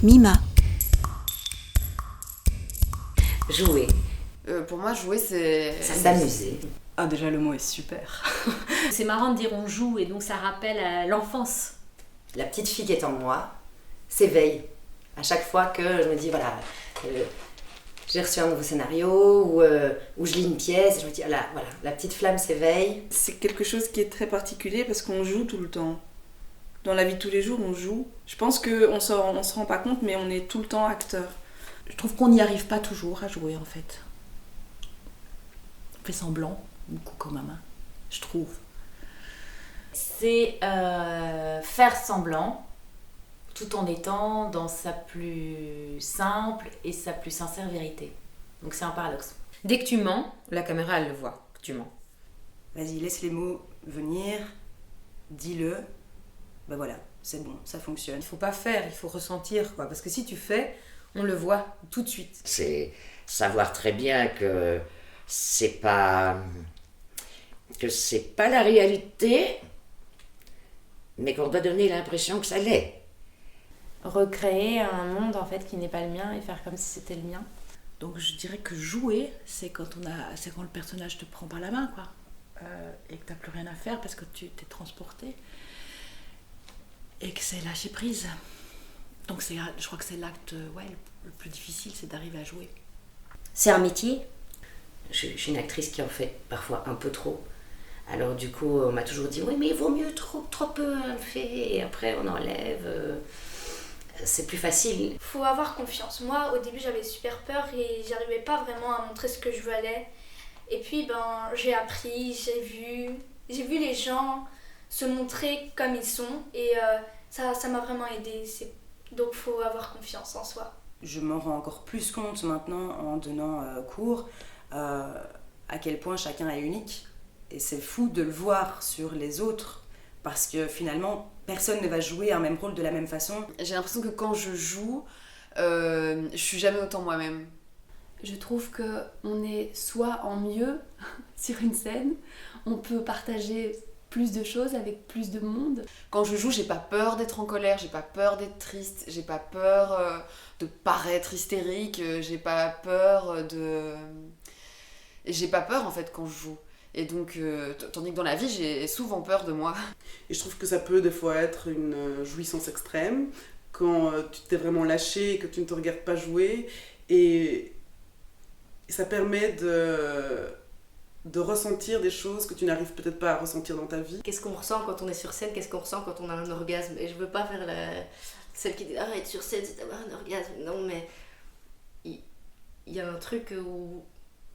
Mima. Jouer. Pour moi, jouer, c'est S'amuser. Ah, déjà, le mot est super. C'est marrant de dire on joue et donc ça rappelle à l'enfance. La petite fille qui est en moi s'éveille. À chaque fois que je me dis, voilà, j'ai reçu un nouveau scénario ou je lis une pièce, et je me dis, voilà, la petite flamme s'éveille. C'est quelque chose qui est très particulier parce qu'on joue tout le temps. Dans la vie de tous les jours, on joue. Je pense qu'on se rend pas compte, mais on est tout le temps acteur. Je trouve qu'on n'y arrive pas toujours à jouer en fait. On fait semblant, beaucoup comme maman, je trouve. C'est faire semblant tout en étant dans sa plus simple et sa plus sincère vérité. Donc c'est un paradoxe. Dès que tu mens, la caméra elle le voit que tu mens. Vas-y, laisse les mots venir, dis-le. Ben voilà, c'est bon, ça fonctionne. Il faut pas faire, il faut ressentir quoi. Parce que si tu fais, on le voit tout de suite. C'est savoir très bien que c'est pas la réalité, mais qu'on doit donner l'impression que ça l'est. Recréer un monde en fait qui n'est pas le mien et faire comme si c'était le mien. Donc je dirais que jouer, c'est quand le personnage te prend par la main, quoi. Et que t'as plus rien à faire parce que tu t'es transporté. Et que c'est lâcher prise. Donc je crois que c'est l'acte le plus difficile, c'est d'arriver à jouer. C'est un métier. Je suis une actrice qui en fait parfois un peu trop. Alors du coup, on m'a toujours dit, oui, mais il vaut mieux trop peu on le fait, et après on enlève. C'est plus facile. Faut avoir confiance. Moi, au début, j'avais super peur et j'arrivais pas vraiment à montrer ce que je valais. Et puis, j'ai appris, j'ai vu les gens se montrer comme ils sont et ça m'a vraiment aidée. Donc, faut avoir confiance en soi. Je m'en rends encore plus compte maintenant en donnant cours à quel point chacun est unique. Et c'est fou de le voir sur les autres parce que finalement, personne ne va jouer un même rôle de la même façon. J'ai l'impression que quand je joue, je suis jamais autant moi-même. Je trouve qu'on est soit en mieux sur une scène, on peut partager plus de choses avec plus de monde. Quand je joue, j'ai pas peur d'être en colère, j'ai pas peur d'être triste, j'ai pas peur de paraître hystérique, j'ai pas peur j'ai pas peur en fait quand je joue. Et donc, tandis que dans la vie, j'ai souvent peur de moi. Et je trouve que ça peut des fois être une jouissance extrême, quand tu t'es vraiment lâché et que tu ne te regardes pas jouer. Et ça permet de ressentir des choses que tu n'arrives peut-être pas à ressentir dans ta vie. Qu'est-ce qu'on ressent quand on est sur scène? Qu'est-ce qu'on ressent quand on a un orgasme? Et je veux pas faire celle qui dit « Ah, être sur scène, c'est avoir un orgasme ». Non, mais il y a un truc où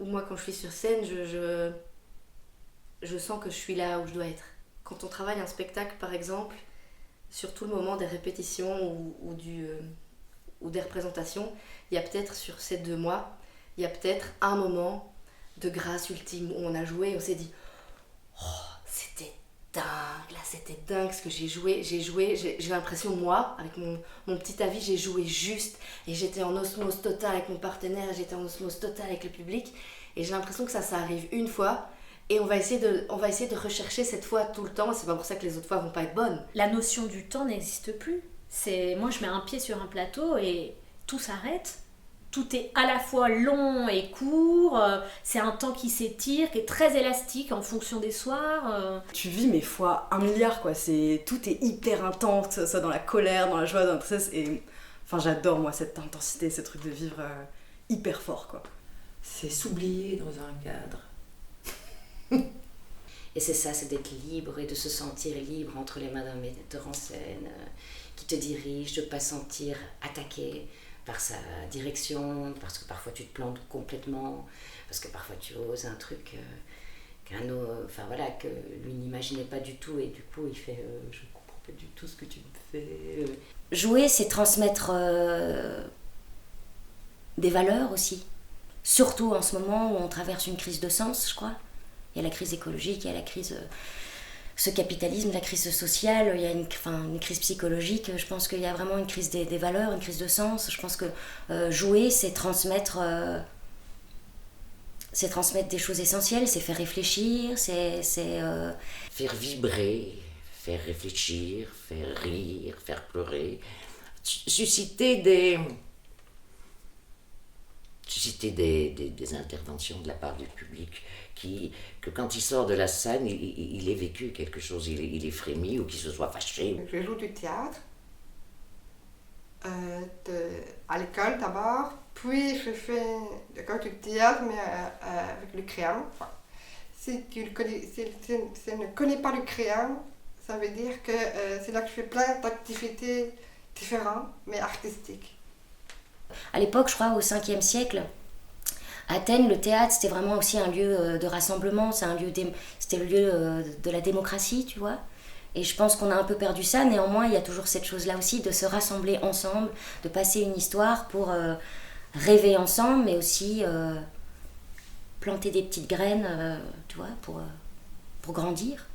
moi, quand je suis sur scène, je sens que je suis là où je dois être. Quand on travaille un spectacle, par exemple, surtout le moment des répétitions ou des représentations, il y a peut-être sur ces 2 mois, il y a peut-être un moment de grâce ultime où on a joué et on s'est dit « Oh, c'était dingue, là c'était dingue ce que j'ai joué, j'ai l'impression, moi, avec mon petit avis, j'ai joué juste et j'étais en osmose totale avec mon partenaire, j'étais en osmose totale avec le public et j'ai l'impression que ça arrive une fois. Et on va essayer de rechercher cette fois tout le temps, c'est pas pour ça que les autres fois vont pas être bonnes. La notion du temps n'existe plus. Moi je mets un pied sur un plateau et tout s'arrête. Tout est à la fois long et court, c'est un temps qui s'étire, qui est très élastique en fonction des soirs. Tu vis mais fois 1 milliard quoi, tout est hyper intense, que ce soit dans la colère, dans la joie, dans la tristesse. Et enfin j'adore moi cette intensité, ce truc de vivre hyper fort quoi. C'est s'oublier dans un cadre. Et c'est ça, c'est d'être libre et de se sentir libre entre les mains d'un metteur en scène qui te dirige, de ne pas sentir attaqué par sa direction, parce que parfois tu te plantes complètement, parce que parfois tu oses un truc que lui n'imaginait pas du tout et du coup il fait je ne comprends pas du tout ce que tu me fais. Jouer, c'est transmettre des valeurs aussi, surtout en ce moment où on traverse une crise de sens, je crois. Il y a la crise écologique, il y a la crise, ce capitalisme, la crise sociale, il y a une crise psychologique. Je pense qu'il y a vraiment une crise des valeurs, une crise de sens. Je pense que jouer, c'est transmettre des choses essentielles, c'est faire réfléchir, c'est Faire vibrer, faire réfléchir, faire rire, faire pleurer. susciter des interventions de la part du public que quand il sort de la scène, il ait vécu quelque chose, il est frémi ou qu'il se soit fâché. Je joue du théâtre, à l'école d'abord, puis je fais encore du théâtre, mais avec le crayon. Enfin, si tu ne connais pas le crayon, ça veut dire que c'est là que je fais plein d'activités différentes, mais artistiques. À l'époque, je crois, au 5e siècle, Athènes, le théâtre, c'était vraiment aussi un lieu de rassemblement, c'était le lieu de la démocratie, tu vois. Et je pense qu'on a un peu perdu ça, néanmoins, il y a toujours cette chose-là aussi, de se rassembler ensemble, de passer une histoire pour rêver ensemble, mais aussi planter des petites graines, tu vois, pour grandir.